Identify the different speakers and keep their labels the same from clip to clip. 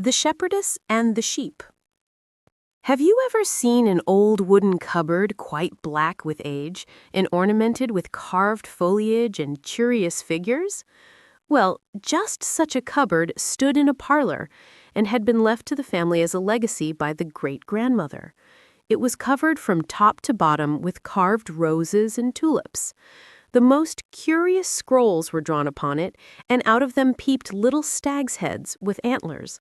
Speaker 1: The Shepherdess and the Sheep. Have you ever seen an old wooden cupboard quite black with age and ornamented with carved foliage and curious figures? Well, just such a cupboard stood in a parlor and had been left to the family as a legacy by the great-grandmother. It was covered from top to bottom with carved roses and tulips. The most curious scrolls were drawn upon it, and out of them peeped little stags' heads with antlers.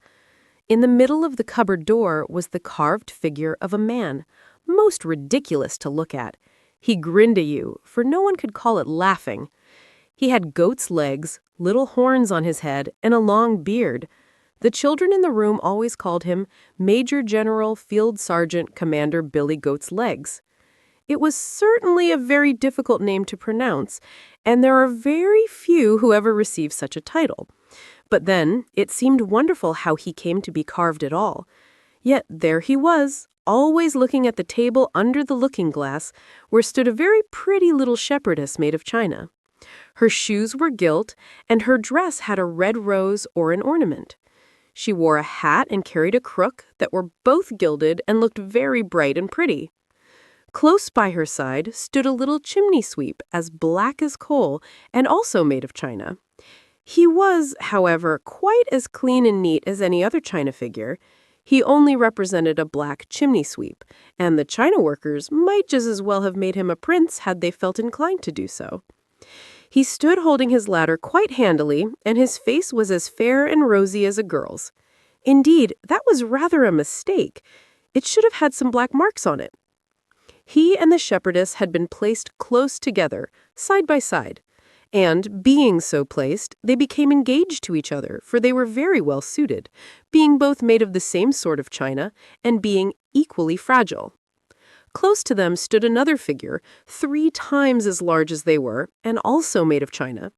Speaker 1: In the middle of the cupboard door was the carved figure of a man, most ridiculous to look at. He grinned at you, for no one could call it laughing. He had goat's legs, little horns on his head, and a long beard. The children in the room always called him Major General Field Sergeant Commander Billy Goat's Legs. It was certainly a very difficult name to pronounce, and there are very few who ever receive such a title. But then, it seemed wonderful how he came to be carved at all. Yet there he was, always looking at the table under the looking-glass, where stood a very pretty little shepherdess made of china. Her shoes were gilt, and her dress had a red rose or an ornament. She wore a hat and carried a crook that were both gilded and looked very bright and pretty. Close by her side stood a little chimney sweep as black as coal and also made of china. He was, however, quite as clean and neat as any other china figure. He only represented a black chimney sweep, and the china workers might just as well have made him a prince had they felt inclined to do so. He stood holding his ladder quite handily, and his face was as fair and rosy as a girl's. Indeed, that was rather a mistake. It should have had some black marks on it. He and the shepherdess had been placed close together, side by side. And, being so placed, they became engaged to each other, for they were very well suited, being both made of the same sort of china, and being equally fragile. Close to them stood another figure, 3 times as large as they were, and also made of china.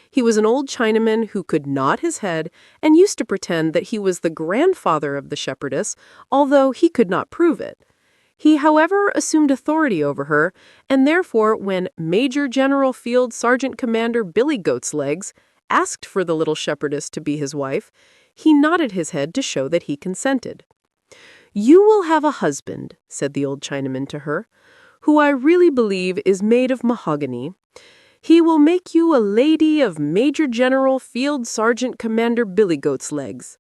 Speaker 1: He was an old Chinaman who could nod his head and used to pretend that he was the grandfather of the shepherdess, although he could not prove it. He, however, assumed authority over her, and therefore, when Major General Field Sergeant Commander Billy Goat's Legs asked for the little shepherdess to be his wife, he nodded his head to show that he consented. "You will have a husband," said the old Chinaman to her, "who I really believe is made of mahogany. He will make you a lady of Major General Field Sergeant Commander Billy Goat's Legs.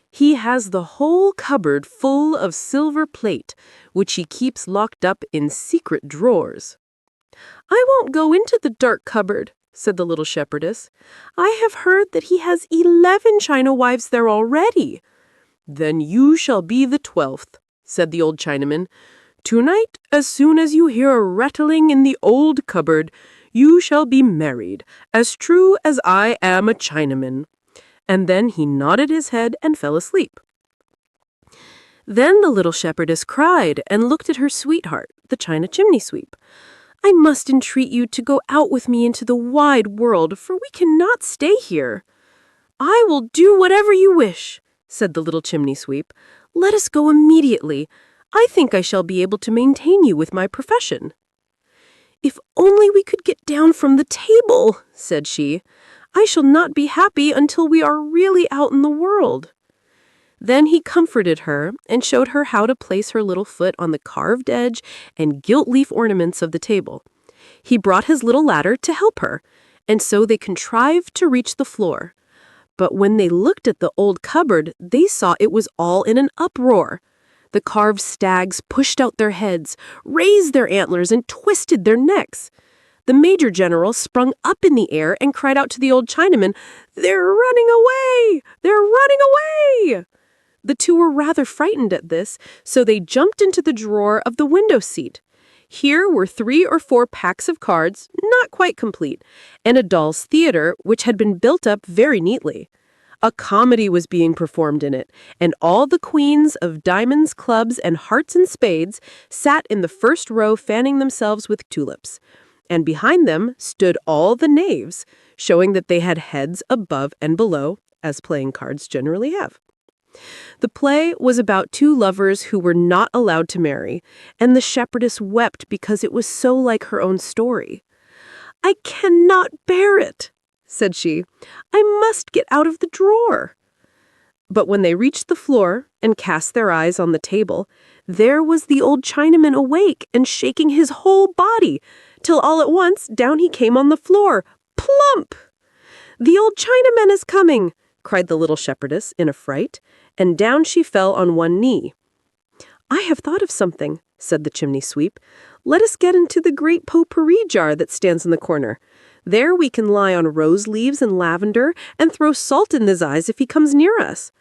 Speaker 1: He has the whole cupboard full of silver plate, which he keeps locked up in secret drawers." "I won't go into the dark cupboard," said the little shepherdess. "I have heard that he has 11 china wives there already." "Then you shall be the 12th, said the old Chinaman. "Tonight, as soon as you hear a rattling in the old cupboard, you shall be married, as true as I am a Chinaman." And then he nodded his head and fell asleep. Then the little shepherdess cried and looked at her sweetheart, the china chimney sweep. "I must entreat you to go out with me into the wide world, for we cannot stay here." "I will do whatever you wish," said the little chimney sweep. "Let us go immediately. I think I shall be able to maintain you with my profession." "If only we could get down from the table," said she. "I shall not be happy until we are really out in the world." Then he comforted her and showed her how to place her little foot on the carved edge and gilt leaf ornaments of the table. He brought his little ladder to help her, and so they contrived to reach the floor. But when they looked at the old cupboard, they saw it was all in an uproar. The carved stags pushed out their heads, raised their antlers, and twisted their necks. The Major General sprung up in the air and cried out to the old Chinaman, "They're running away! They're running away!" The two were rather frightened at this, so they jumped into the drawer of the window seat. Here were 3 or 4 packs of cards, not quite complete, and a doll's theater, which had been built up very neatly. A comedy was being performed in it, and all the queens of diamonds, clubs, and hearts and spades sat in the first row fanning themselves with tulips. And behind them stood all the knaves, showing that they had heads above and below, as playing cards generally have. The play was about 2 lovers who were not allowed to marry, and the shepherdess wept because it was so like her own story. "I cannot bear it," said she. "I must get out of the drawer." But when they reached the floor and cast their eyes on the table, there was the old Chinaman awake and shaking his whole body, till all at once down he came on the floor, plump! "The old Chinaman is coming!" cried the little shepherdess in a fright, and down she fell on one knee. "I have thought of something," said the chimney sweep. "Let us get into the great potpourri jar that stands in the corner. There we can lie on rose leaves and lavender and throw salt in his eyes if he comes near us."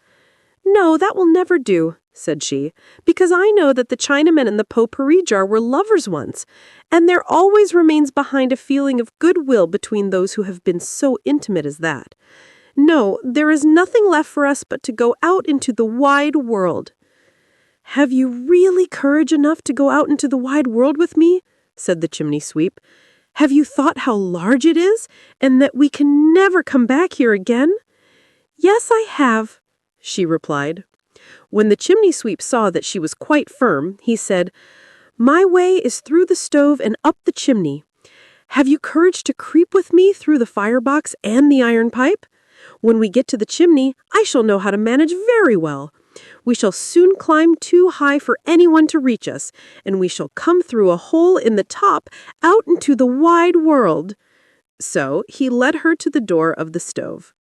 Speaker 1: "No, that will never do," said she, "because I know that the Chinaman and the potpourri jar were lovers once, and there always remains behind a feeling of goodwill between those who have been so intimate as that. No, there is nothing left for us but to go out into the wide world." "Have you really courage enough to go out into the wide world with me?" said the chimney sweep. "Have you thought how large it is, and that we can never come back here again?" "Yes, I have," she replied. When the chimney sweep saw that she was quite firm, he said, "My way is through the stove and up the chimney. Have you courage to creep with me through the firebox and the iron pipe? When we get to the chimney, I shall know how to manage very well. We shall soon climb too high for anyone to reach us, and we shall come through a hole in the top out into the wide world." So he led her to the door of the stove.